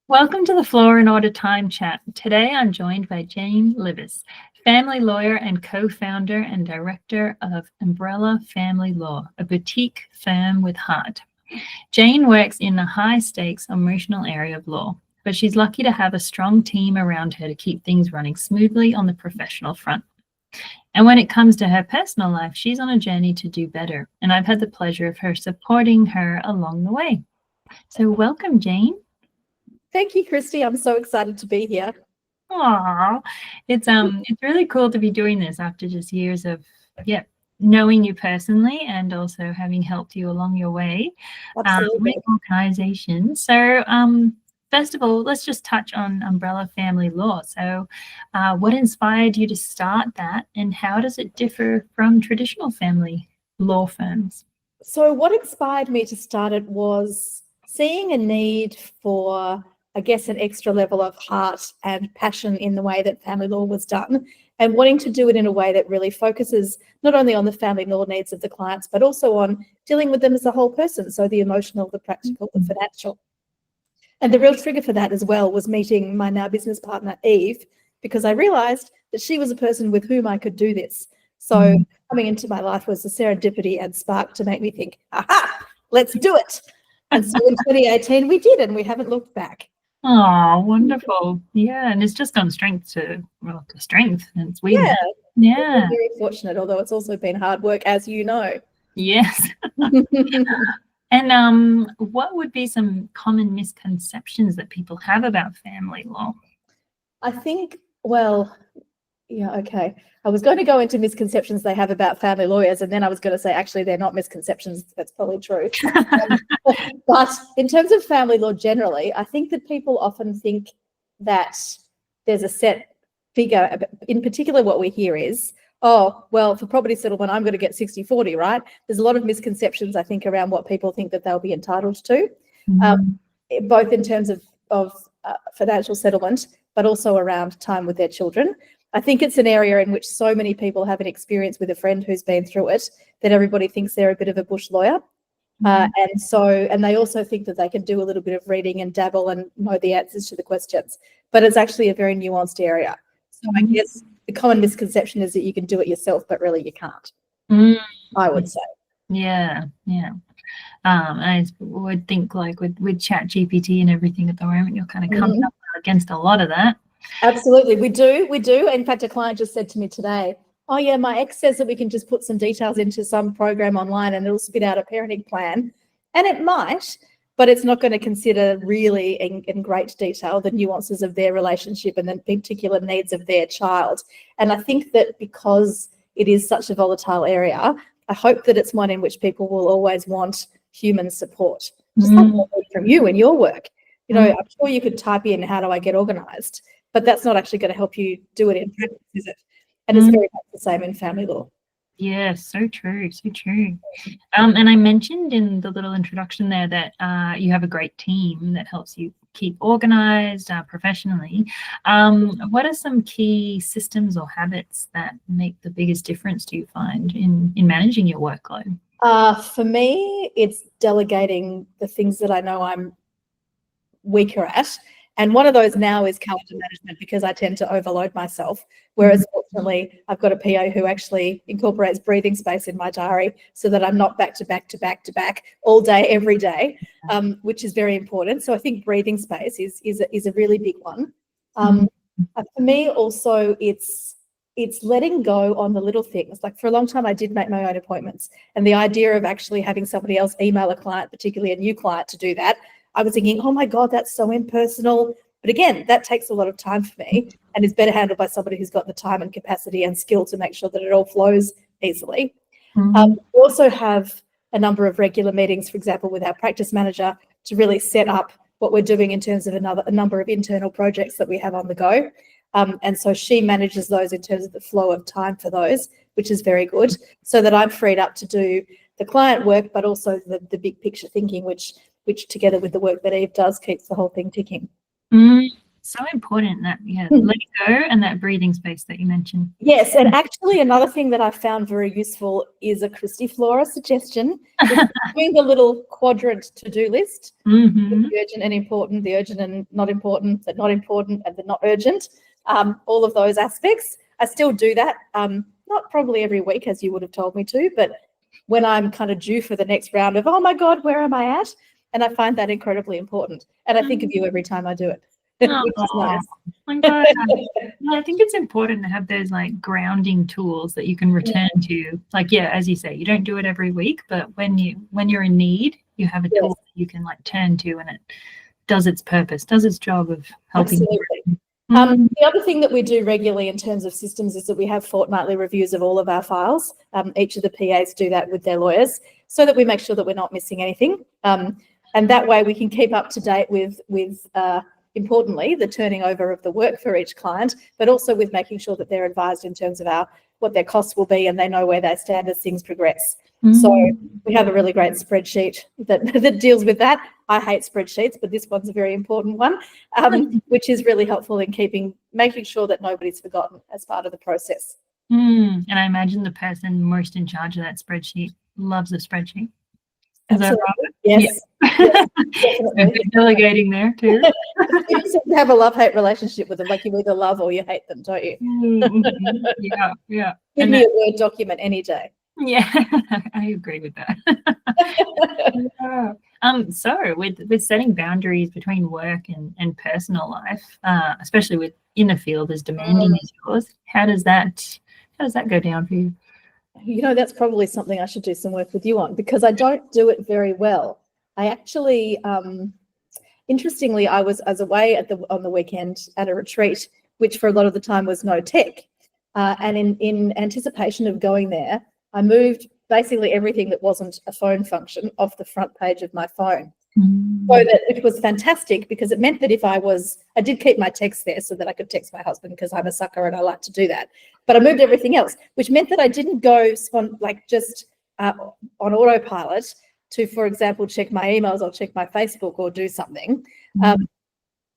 Welcome to the Flora and Order Time Chat. Today I'm joined by Jane Libbis, family lawyer and co-founder and director of Umbrella Family Law, a boutique firm with heart. Jane works in the high-stakes emotional area of law, but she's lucky to have a strong team around her to keep things running smoothly on the professional front. And when it comes to her personal life, she's on a journey to do better, and I've had the pleasure of her supporting her along the way. So welcome, Jane. Thank you, Christie. I'm so excited to be here. Aww, it's really cool to be doing this after just years of knowing you personally and also having helped you along your way with organizations. So first of all, let's just touch on Umbrella Family Law. So what inspired you to start that, and how does it differ from traditional family law firms? So what inspired me to start it was seeing a need for, I guess, an extra level of heart and passion in the way that family law was done, and wanting to do it in a way that really focuses not only on the family law needs of the clients, but also on dealing with them as a whole person. So the emotional, the practical, the financial. And the real trigger for that as well was meeting my now business partner, Eve, because I realized that she was a person with whom I could do this. So coming into my life was a serendipity and spark to make me think, aha, let's do it. And so in 2018, we did, and we haven't looked back. Oh, wonderful. Yeah, and it's just gone strength to strength. And it's weird. Yeah. We're very fortunate, although it's also been hard work, as you know. Yes. And what would be some common misconceptions that people have about family law? I think, okay. I was going to go into misconceptions they have about family lawyers, and then I was going to say, actually, they're not misconceptions. That's probably true. But in terms of family law generally, I think that people often think that there's a set figure. In particular, what we hear is, oh, well, for property settlement, I'm going to get 60-40, right? There's a lot of misconceptions, I think, around what people think that they'll be entitled to, both in terms of financial settlement, but also around time with their children. I think it's an area in which so many people have an experience with a friend who's been through it that everybody thinks they're a bit of a bush lawyer. And they also think that they can do a little bit of reading and dabble and know the answers to the questions. But it's actually a very nuanced area. So I guess the common misconception is that you can do it yourself, but really you can't, I would say. Yeah. I would think like with ChatGPT and everything at the moment, you're kind of coming up against a lot of that. Absolutely, we do. In fact, a client just said to me today, oh yeah, my ex says that we can just put some details into some program online and it'll spit out a parenting plan. And it might, but it's not going to consider really in great detail the nuances of their relationship and the particular needs of their child. And I think that because it is such a volatile area, I hope that it's one in which people will always want human support, just like from you in your work. You know, I'm sure you could type in, how do I get organized? But that's not actually going to help you do it in practice, is it? And it's very much the same in family law. Yeah, so true. And I mentioned in the little introduction there that you have a great team that helps you keep organized professionally. What are some key systems or habits that make the biggest difference, do you find, in managing your workload? For me, it's delegating the things that I know I'm weaker at. And one of those now is calendar management, because I tend to overload myself. Whereas fortunately, I've got a PA who actually incorporates breathing space in my diary so that I'm not back to back all day, every day, which is very important. So I think breathing space is a really big one. For me also, it's letting go on the little things. Like for a long time, I did make my own appointments, and the idea of actually having somebody else email a client, particularly a new client, to do that, I was thinking, oh my God, that's so impersonal. But again, that takes a lot of time for me and is better handled by somebody who's got the time and capacity and skill to make sure that it all flows easily. We also have a number of regular meetings, for example, with our practice manager to really set up what we're doing in terms of a number of internal projects that we have on the go. And so she manages those in terms of the flow of time for those, which is very good, so that I'm freed up to do the client work, but also the big picture thinking, which together with the work that Eve does keeps the whole thing ticking. So important that, let go and that breathing space that you mentioned. Yes, and actually another thing that I found very useful is a Christie Flora suggestion. Doing the little quadrant to-do list, the urgent and important, the urgent and not important, the not important and the not urgent, all of those aspects. I still do that, not probably every week as you would have told me to, but when I'm kind of due for the next round of, oh my God, where am I at? And I find that incredibly important. And I think of you every time I do it, which is nice. I'm glad. I think it's important to have those like grounding tools that you can return to. Like, as you say, you don't do it every week, but when you're in need, you have a tool that you can like turn to, and it does its purpose, does its job of helping. Absolutely. The other thing that we do regularly in terms of systems is that we have fortnightly reviews of all of our files. Each of the PAs do that with their lawyers so that we make sure that we're not missing anything. And that way we can keep up to date with importantly, the turning over of the work for each client, but also with making sure that they're advised in terms of what their costs will be, and they know where they stand as things progress. So we have a really great spreadsheet that deals with that. I hate spreadsheets, but this one's a very important one, which is really helpful in making sure that nobody's forgotten as part of the process. And I imagine the person most in charge of that spreadsheet loves a spreadsheet. Is that right? Yes. Yes, definitely. Delegating there too. You seem to have a love-hate relationship with them, like you either love or you hate them, don't you? Yeah. Give me a Word document any day. Yeah, I agree with that. So with setting boundaries between work and personal life, especially in a field as demanding as yours, how does that go down for you? That's probably something I should do some work with you on, because I don't do it very well. I actually, interestingly, I was away on the weekend at a retreat, which for a lot of the time was no tech. And in anticipation of going there, I moved basically everything that wasn't a phone function off the front page of my phone. So that it was fantastic, because it meant that if I did keep my text there so that I could text my husband, because I'm a sucker and I like to do that. But I moved everything else, which meant that I didn't go just on autopilot to, for example, check my emails or check my Facebook or do something.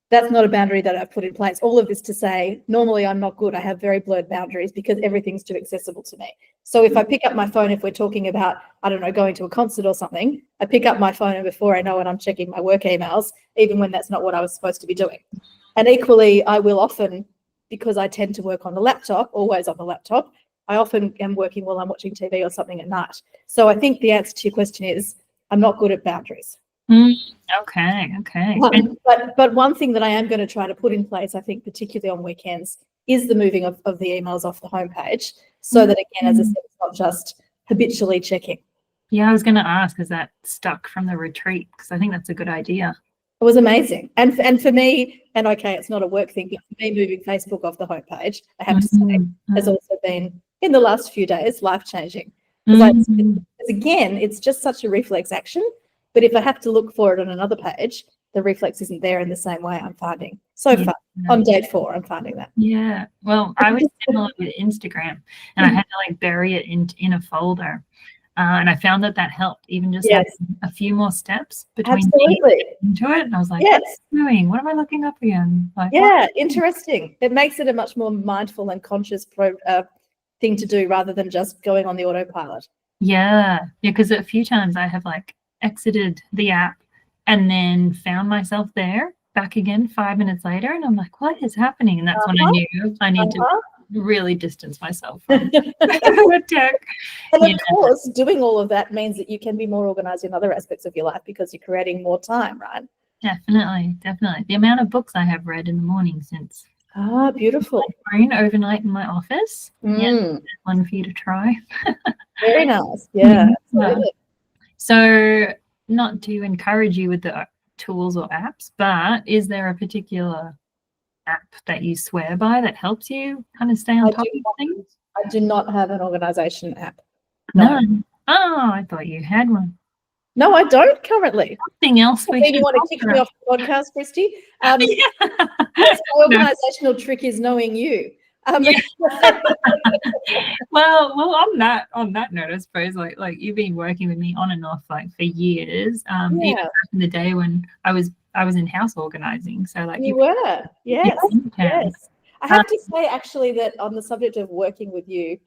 That's not a boundary that I've put in place. All of this to say, normally I'm not good. I have very blurred boundaries because everything's too accessible to me. So if I pick up my phone, if we're talking about, I don't know, going to a concert or something, I pick up my phone and before I know it, I'm checking my work emails, even when that's not what I was supposed to be doing. And equally, I will often, because I tend to work on the laptop, always on the laptop, I often am working while I'm watching TV or something at night. So I think the answer to your question is I'm not good at boundaries. Okay. But one thing that I am going to try to put in place, I think, particularly on weekends, is the moving of the emails off the homepage, so that, again, as I said, it's not just habitually checking. Yeah, I was going to ask, is that stuck from the retreat? Because I think that's a good idea. It was amazing. And for me, and okay, it's not a work thing, but for me, moving Facebook off the homepage, I have to say, has also been, in the last few days, life-changing. Because again, it's just such a reflex action. But if I have to look for it on another page, the reflex isn't there in the same way, I'm finding. So far, on day 4, I'm finding that. Yeah. Well, I was similar with Instagram, and I had to bury it in a folder. And I found that helped, even just having a few more steps between into it. And I was like, what's doing? What am I looking up again? Interesting. It makes it a much more mindful and conscious thing to do, rather than just going on the autopilot. Yeah, because a few times I have exited the app and then found myself there back again 5 minutes later, and I'm like, what is happening? And that's when I knew I need to really distance myself from tech. And of course, doing all of that means that you can be more organized in other aspects of your life, because you're creating more time, right? Definitely. The amount of books I have read in the morning since beautiful overnight in my office. One for you to try. Very nice. Absolutely. So, not to encourage you with the tools or apps, but is there a particular app that you swear by that helps you kind of stay on top of things? I do not have an organization app. No. Oh, I thought you had one. No, I don't currently. Something else we you want to kick me off the podcast, Christie? My organizational trick is knowing you. Well, on that note, I suppose like you've been working with me on and off for years. Even back in the day when I was I was in house organizing. So like You were, yes, yeah. yes. I have to say actually that on the subject of working with you,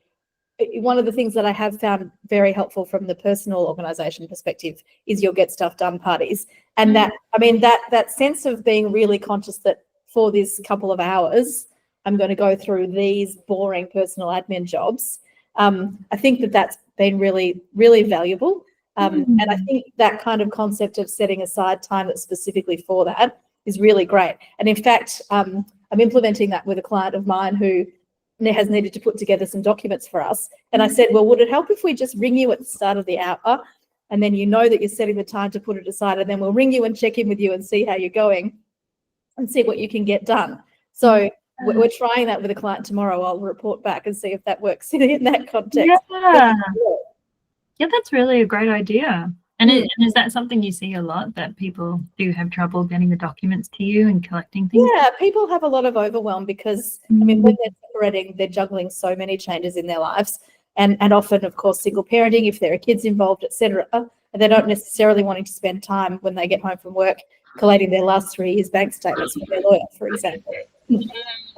one of the things that I have found very helpful from the personal organization perspective is your get stuff done parties. And that, I mean, that sense of being really conscious that for this couple of hours, I'm going to go through these boring personal admin jobs. I think that that's been really, really valuable. And I think that kind of concept of setting aside time that's specifically for that is really great. And in fact, I'm implementing that with a client of mine who has needed to put together some documents for us. And I said, well, would it help if we just ring you at the start of the hour, and then you know that you're setting the time to put it aside, and then we'll ring you and check in with you and see how you're going and see what you can get done. So we're trying that with a client tomorrow. I'll report back and see if that works in that context. Yeah, that's really a great idea. And is that something you see a lot, that people do have trouble getting the documents to you and collecting things? Yeah, people have a lot of overwhelm because, I mean, when they're separating, they're juggling so many changes in their lives. And often, of course, single parenting, if there are kids involved, etc. And they don't necessarily wanting to spend time when they get home from work collating their last 3 years' bank statements from their lawyer, for example.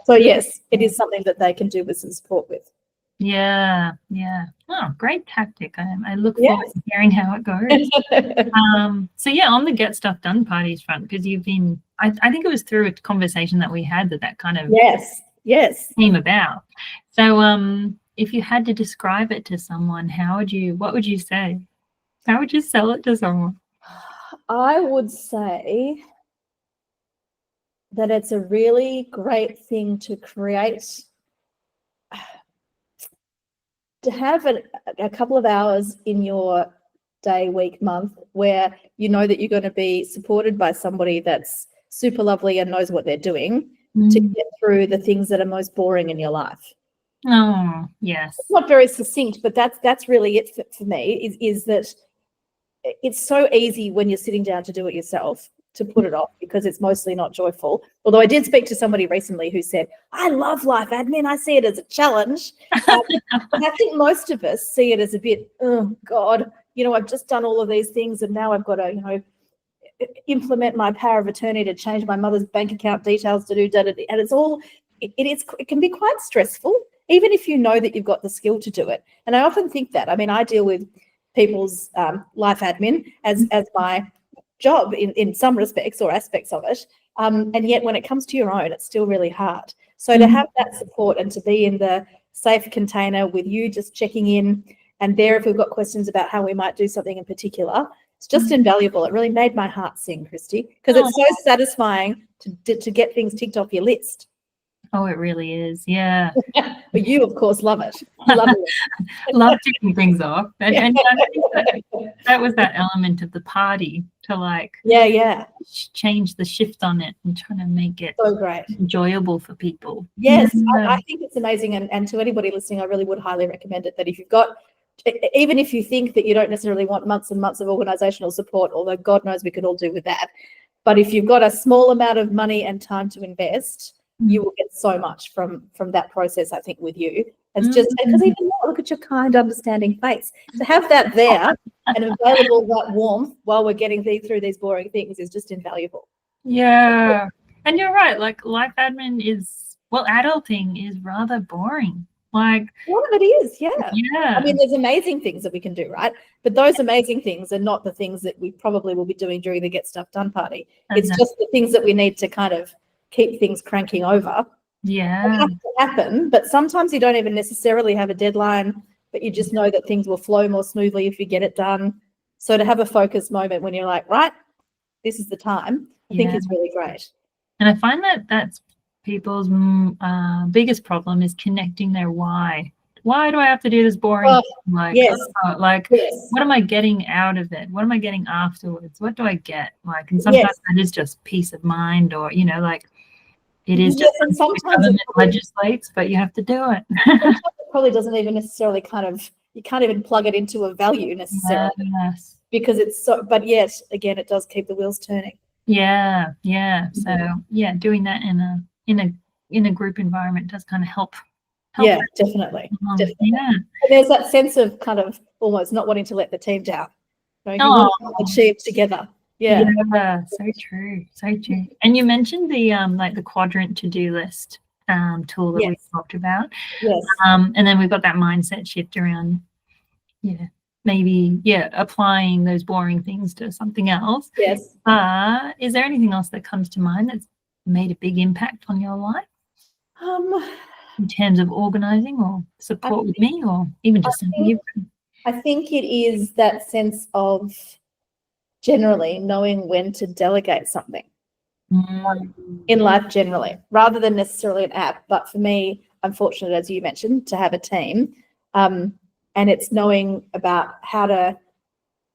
So, yes, it is something that they can do with some support with. Yeah. Oh, great tactic. I look forward to hearing how it goes. So yeah, on the get stuff done parties front, because you've been, I think it was through a conversation that we had that kind of came about. So if you had to describe it to someone, what would you say? How would you sell it to someone? I would say that it's a really great thing to create, to have a couple of hours in your day, week, month where you know that you're going to be supported by somebody that's super lovely and knows what they're doing to get through the things that are most boring in your life. Oh, yes. It's not very succinct, but that's really it for me, is that it's so easy when you're sitting down to do it yourself to put it off because it's mostly not joyful. Although I did speak to somebody recently who said, I love life admin. I see it as a challenge. I think most of us see it as a bit, oh, God, I've just done all of these things and now I've got to, implement my power of attorney to change my mother's bank account details to do da-da-da. And it's all, it can be quite stressful, even if you know that you've got the skill to do it. And I often think that, I mean, I deal with people's life admin as my job in some respects or aspects of it, and yet when it comes to your own, it's still really hard. So to have that support and to be in the safe container with you just checking in and there if we've got questions about how we might do something in particular, it's just invaluable. It really made my heart sing, Christie, because it's so satisfying to get things ticked off your list. Oh, it really is. Yeah. But you, of course, love it. Love ticking things off. And I think that was that element of the party to change the shift on it and trying to make it so great, enjoyable for people. Yes, I think it's amazing. And to anybody listening, I really would highly recommend it, that if you've got, even if you think that you don't necessarily want months and months of organizational support, although God knows we could all do with that, but if you've got a small amount of money and time to invest, you will get so much from that process, I think, with you. It's just because even now, look at your kind, understanding face. To have that there and available, that warmth while we're getting through these boring things is just invaluable. Yeah, and you're right. Like life admin adulting is rather boring. Like one of it is, yeah. I mean, there's amazing things that we can do, right? But those amazing things are not the things that we probably will be doing during the Get Stuff Done party. It's just the things that we need to kind of keep things cranking over. Yeah. It has to happen, but sometimes you don't even necessarily have a deadline, but you just know that things will flow more smoothly if you get it done. So to have a focus moment when you're like, right, this is the time, I think is really great. And I find that that's people's biggest problem is connecting their why. Why do I have to do this boring thing? What am I getting out of it? What am I getting afterwards? What do I get? Like, and sometimes that is just peace of mind, or it is just sometimes it legislates, but you have to do it. It probably doesn't even necessarily you can't even plug it into a value necessarily because it's so, but yet again, it does keep the wheels turning. Yeah. So doing that in a group environment does kind of help. Yeah, definitely. Yeah. And there's that sense of kind of almost not wanting to let the team down. You want to achieve together. Yeah. Yeah, so true, so true. And you mentioned the like the quadrant to-do list tool that we Yes. talked about. Yes. And then we've got that mindset shift around, maybe applying those boring things to something else. Yes. Is there anything else that comes to mind that's made a big impact on your life in terms of organizing or support with me, or even just something you've done? I think it is that sense of generally knowing when to delegate something in life generally, rather than necessarily an app. But for me, I'm fortunate, as you mentioned, to have a team. And it's knowing about how to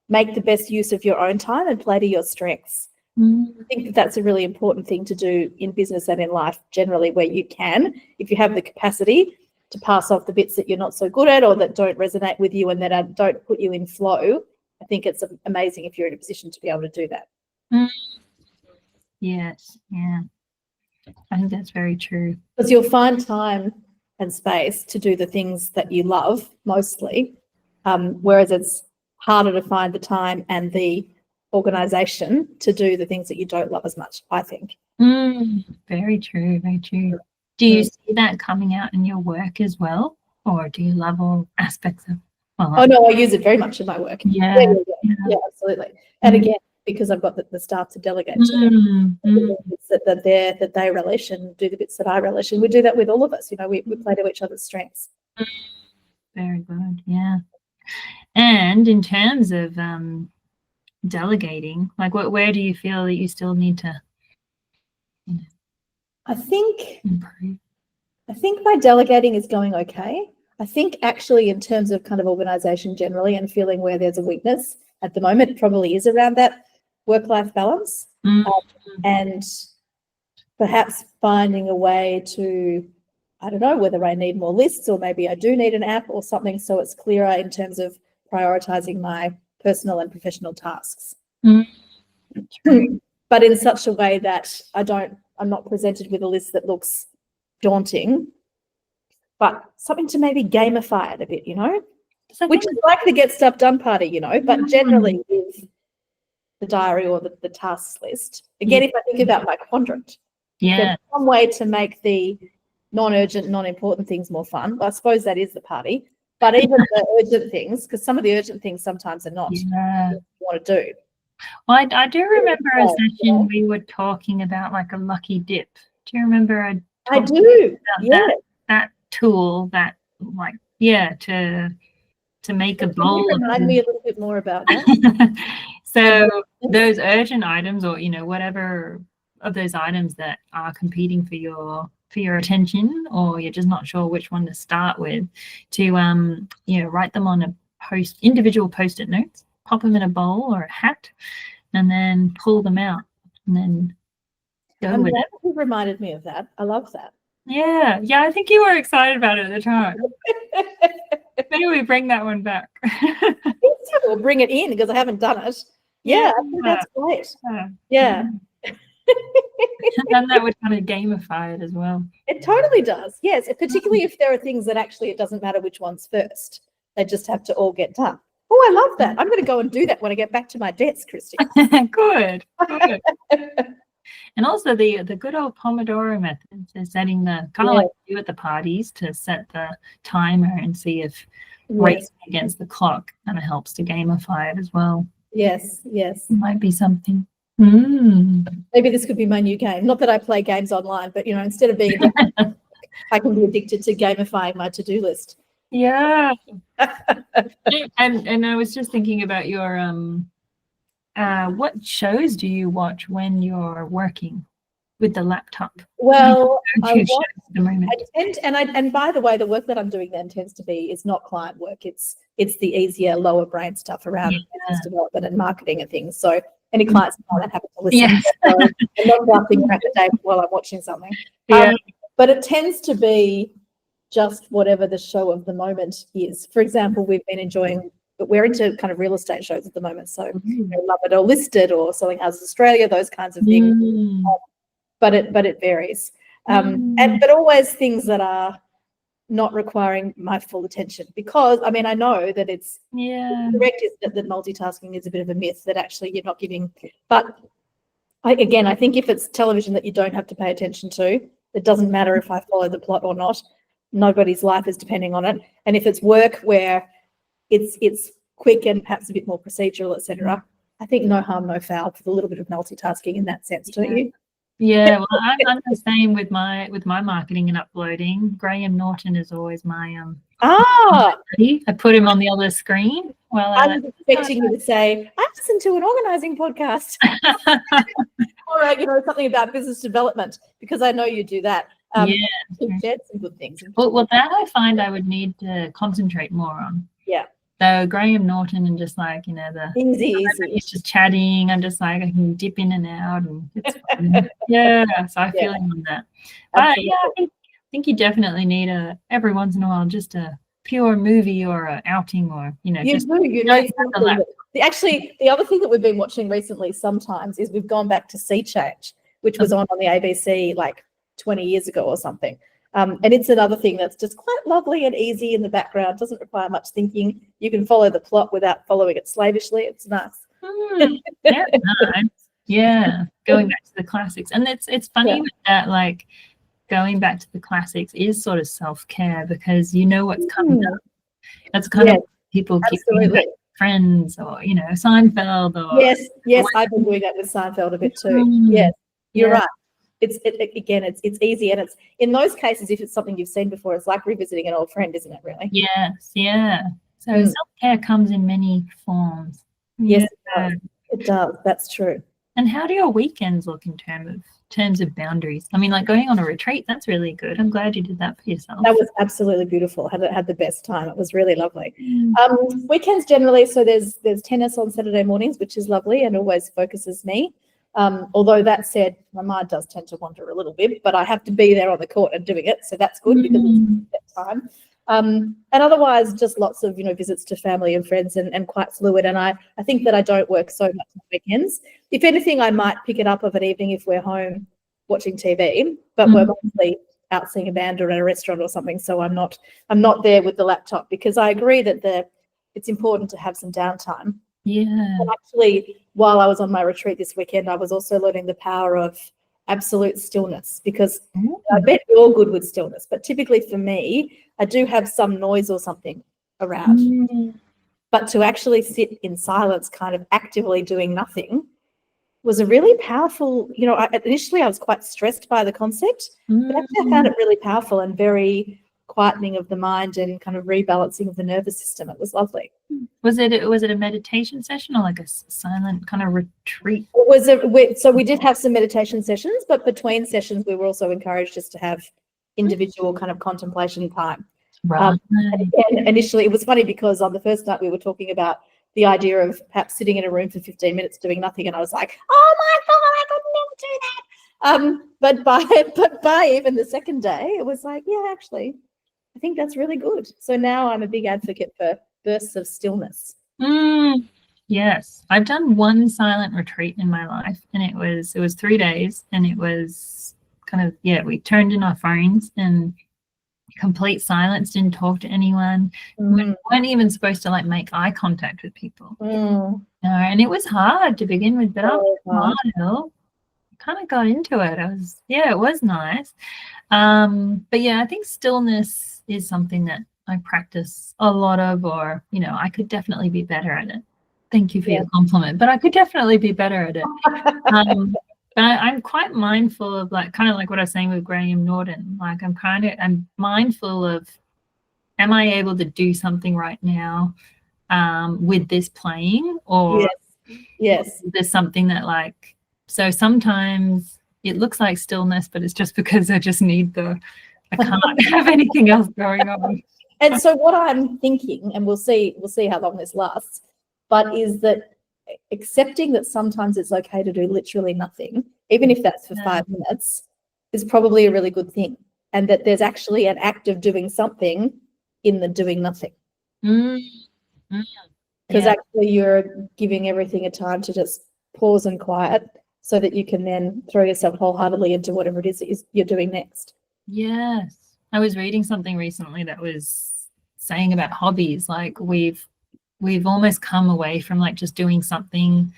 make the best use of your own time and play to your strengths. I think that that's a really important thing to do in business and in life generally, where you can, if you have the capacity to pass off the bits that you're not so good at or that don't resonate with you and that don't put you in flow. I think it's amazing if you're in a position to be able to do that. Yes, yeah. I think that's very true. Because you'll find time and space to do the things that you love mostly, whereas it's harder to find the time and the organisation to do the things that you don't love as much, I think. Very true, very true. Do you see that coming out in your work as well? Or do you love all aspects of Oh, no, I use it very much in my work. Yeah, absolutely. And again, because I've got the staff to delegate to, that they relish and do the bits that I relish. And we do that with all of us. We play to each other's strengths. Very good, yeah. And in terms of delegating, like where do you feel that you still need to I think improve? I think my delegating is going okay. I think actually in terms of kind of organisation generally and feeling where there's a weakness at the moment, it probably is around that work-life balance, and perhaps finding a way to, I don't know, whether I need more lists or maybe I do need an app or something so it's clearer in terms of prioritising my personal and professional tasks. But in such a way that I'm not presented with a list that looks daunting, but something to maybe gamify it a bit, which is like the get stuff done party, but generally with the diary or the tasks list. Again, if I think about my quadrant, there's some way to make the non-urgent, non-important things more fun. Well, I suppose that is the party, but even the urgent things, because some of the urgent things sometimes are not what you want to do. Well, I do remember a session we were talking about like a lucky dip. Do you remember? I do. That tool that to make a bowl. Remind me a little bit more about that. So those urgent items, or whatever of those items that are competing for your attention, or you're just not sure which one to start with, to write them on individual post-it notes, pop them in a bowl or a hat, and then pull them out and then go with it. You reminded me of that. I love that. Yeah, I think you were excited about it at the time. Maybe we bring that one back. We'll bring it in because I haven't done it. Yeah, I think that's great. Yeah. And that would kind of gamify it as well. It totally does. Yes, particularly if there are things that actually it doesn't matter which one's first. They just have to all get done. Oh, I love that. I'm going to go and do that when I get back to my desk, Christie. Good. And also the good old Pomodoro method, so setting the kind of like you do at the parties, to set the timer and see if racing against the clock kind of helps to gamify it as well. Yes. It might be something. Maybe this could be my new game. Not that I play games online, but instead of being addicted, I can be addicted to gamifying my to-do list. Yeah. and I was just thinking about your what shows do you watch when you're working with the laptop? Well, I tend, and by the way, the work that I'm doing then tends to be is not client work. It's the easier, lower brain stuff around business development and marketing and things. So any clients that happen to listen, so I'm not laughing at the day while I'm watching something. But it tends to be just whatever the show of the moment is. For example, we've been enjoying. But we're into kind of real estate shows at the moment. So Love It or Listed or Selling Houses Australia, those kinds of things. But it varies. But always things that are not requiring my full attention, because I mean, I know that it's correct is that multitasking is a bit of a myth, that actually you're not giving, but I think if it's television that you don't have to pay attention to, it doesn't matter if I follow the plot or not. Nobody's life is depending on it. And if it's work where it's quick and perhaps a bit more procedural, etc., I think no harm, no foul for a little bit of multitasking in that sense, don't you? Yeah, well, I'm the same with my marketing and uploading. Graham Norton is always my I put him on the other screen. Well, I was expecting you to say, I listen to an organising podcast, or something about business development, because I know you do that. You've shared some good things. Well, that I find I would need to concentrate more on. Yeah. So Graham Norton and just like, easy. He's just chatting. I'm just like, I can dip in and out, and it's fun. So I feel him on that. But yeah, I think you definitely need every once in a while just a pure movie or an outing, or Actually, the other thing that we've been watching recently sometimes is we've gone back to Sea Change, which was on the ABC like 20 years ago or something. And it's another thing that's just quite lovely and easy in the background. Doesn't require much thinking. You can follow the plot without following it slavishly. It's nice. Nice. Yeah, going back to the classics, and it's funny with that, like going back to the classics is sort of self-care, because you know what's coming up. That's kind of people keep doing, Friends, or Seinfeld, or yes, I've been doing that with Seinfeld a bit too. Yes, you're right. It's easy, and it's in those cases, if it's something you've seen before, it's like revisiting an old friend, isn't it? Really? Yes, yeah. So self-care comes in many forms. Yes, it does. That's true. And how do your weekends look in terms of boundaries? I mean, like going on a retreat, that's really good. I'm glad you did that for yourself. That was absolutely beautiful. Had the best time. It was really lovely. Weekends generally, so there's tennis on Saturday mornings, which is lovely and always focuses me. Although that said, my mind does tend to wander a little bit, but I have to be there on the court and doing it, so that's good because it's that time. And otherwise, just lots of visits to family and friends, and quite fluid. And I think that I don't work so much on weekends. If anything, I might pick it up of an evening if we're home watching TV, but we're mostly out seeing a band or at a restaurant or something. So I'm not there with the laptop, because I agree that it's important to have some downtime. Yeah. And actually, while I was on my retreat this weekend, I was also learning the power of absolute stillness, because I bet you're good with stillness, but typically for me, I do have some noise or something around. But to actually sit in silence, kind of actively doing nothing, was a really powerful, initially I was quite stressed by the concept, but actually I found it really powerful and very quietening of the mind and kind of rebalancing of the nervous system. It was lovely. Was it a meditation session or like a silent kind of retreat? So we did have some meditation sessions, but between sessions we were also encouraged just to have individual kind of contemplation time. Right. And initially it was funny, because on the first night we were talking about the idea of perhaps sitting in a room for 15 minutes doing nothing, and I was like, oh my God, I could never do that. But by even the second day, it was like, yeah, actually, I think that's really good. So now I'm a big advocate for bursts of stillness. Yes, I've done one silent retreat in my life, and it was 3 days, and it was kind of, we turned in our phones and complete silence, didn't talk to anyone. We weren't even supposed to like make eye contact with people. And it was hard to begin with, but after a while, kind of got into it. It was nice. But I think stillness is something that I practice a lot of, or I could definitely be better at it. Thank you for your compliment, but I could definitely be better at it. But I'm quite mindful of kind of like what I was saying with Graham Norton. Like I'm mindful of, am I able to do something right now with this playing, or there's something that so sometimes it looks like stillness, but it's just because I just need I can't have anything else going on. And so what I'm thinking, and we'll see how long this lasts, but is that accepting that sometimes it's okay to do literally nothing, even if that's for 5 minutes, is probably a really good thing. And that there's actually an act of doing something in the doing nothing. Because actually you're giving everything a time to just pause and quiet, so that you can then throw yourself wholeheartedly into whatever it is that you're doing next. Yes. I was reading something recently that was saying about hobbies, like we've almost come away from like just doing something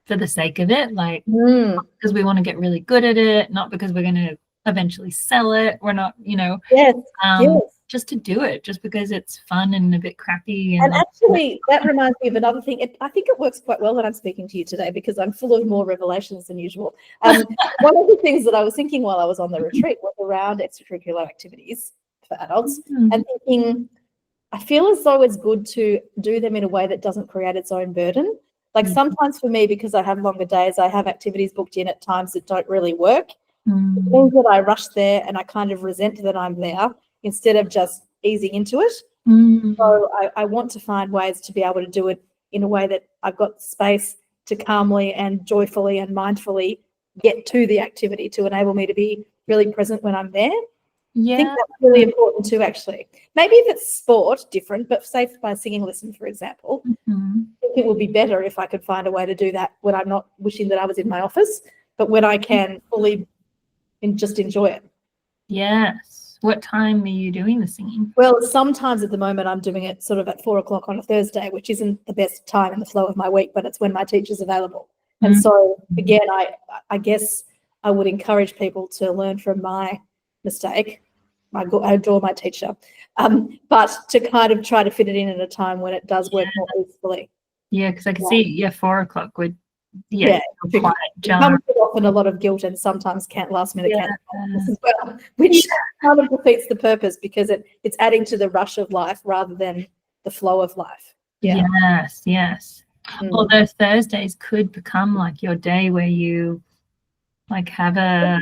for the sake of it, like because we want to get really good at it, not because we're going to eventually sell it. We're not, Yes. Yes. just to do it, just because it's fun and a bit crappy. And actually, that reminds me of another thing. I think it works quite well that I'm speaking to you today because I'm full of more revelations than usual. One of the things that I was thinking while I was on the retreat was around extracurricular activities for adults and thinking, I feel as though it's good to do them in a way that doesn't create its own burden. Like sometimes for me, because I have longer days, I have activities booked in at times that don't really work. It means that I rush there and I kind of resent that I'm there instead of just easing into it. So I want to find ways to be able to do it in a way that I've got space to calmly and joyfully and mindfully get to the activity to enable me to be really present when I'm there. I think that's really important too, actually. Maybe if it's sport, different, but say by singing lesson, for example, I think it would be better if I could find a way to do that when I'm not wishing that I was in my office, but when I can fully just enjoy it. Yes. What time are you doing the singing? Well, sometimes at the moment I'm doing it sort of at 4 o'clock on a Thursday, which isn't the best time in the flow of my week, but it's when my teacher's available. And so, again, I guess I would encourage people to learn from my mistake. I adore my teacher, but to kind of try to fit it in at a time when it does work more easily. Yeah, because I can see 4 o'clock would quite comes with often a lot of guilt and sometimes last minute cancel as well, which kind of defeats the purpose because it's adding to the rush of life rather than the flow of life. Yes. Although Thursdays could become like your day where you like have a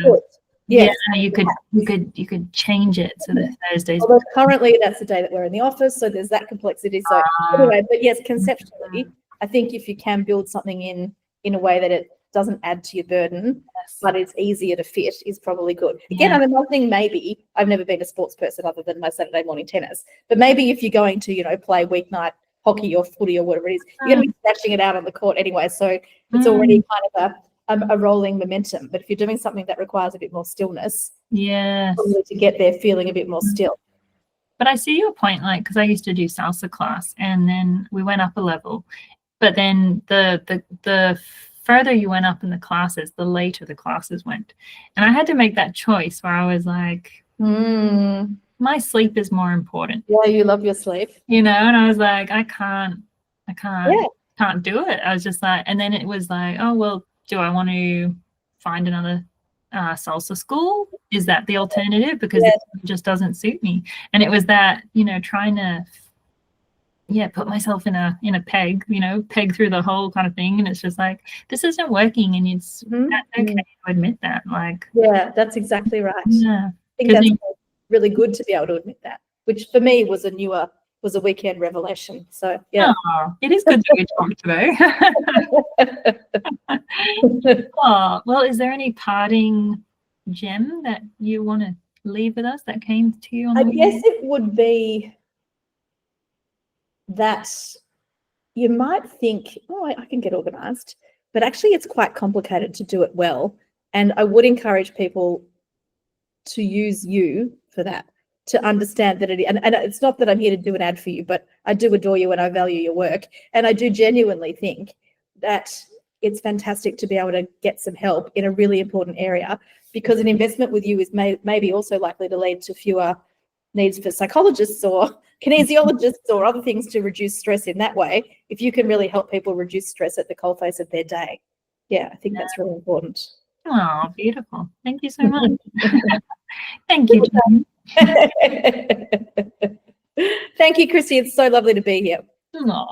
you could change it so that Thursdays. Although currently that's the day that we're in the office, so there's that complexity. So anyway, but yes, conceptually, I think if you can build something in a way that it doesn't add to your burden, but it's easier to fit, is probably good. Again, I'm another thing, maybe I've never been a sports person other than my Saturday morning tennis, but maybe if you're going to, play weeknight hockey or footy or whatever it is, you're going to be smashing it out on the court anyway. So it's already kind of a rolling momentum. But if you're doing something that requires a bit more stillness, probably to get there feeling a bit more still. But I see your point, like, because I used to do salsa class and then we went up a level. But then the further you went up in the classes, the later the classes went. And I had to make that choice where I was like, my sleep is more important. Yeah, you love your sleep. And I was like, I can't do it. I was just like, and then it was like, oh, well, do I want to find another salsa school? Is that the alternative? Because it just doesn't suit me. And it was that, trying to put myself in a peg, peg through the whole kind of thing. And it's just like, this isn't working. And it's that's okay to admit that. Like, that's exactly right. Yeah. I think that's really good to be able to admit that, which for me was a weekend revelation. So it is good that we talked today. Well, is there any parting gem that you want to leave with us that came to you on the guess it would be that you might think, I can get organized, but actually it's quite complicated to do it well. And I would encourage people to use you for that, to understand that and it's not that I'm here to do an ad for you, but I do adore you and I value your work. And I do genuinely think that it's fantastic to be able to get some help in a really important area, because an investment with you is maybe also likely to lead to fewer needs for psychologists or kinesiologists or other things to reduce stress in that way, if you can really help people reduce stress at the coalface of their day. I think that's really important. Oh, beautiful. Thank you so much. Thank you, Jane. Thank you, Christie. It's so lovely to be here. Oh,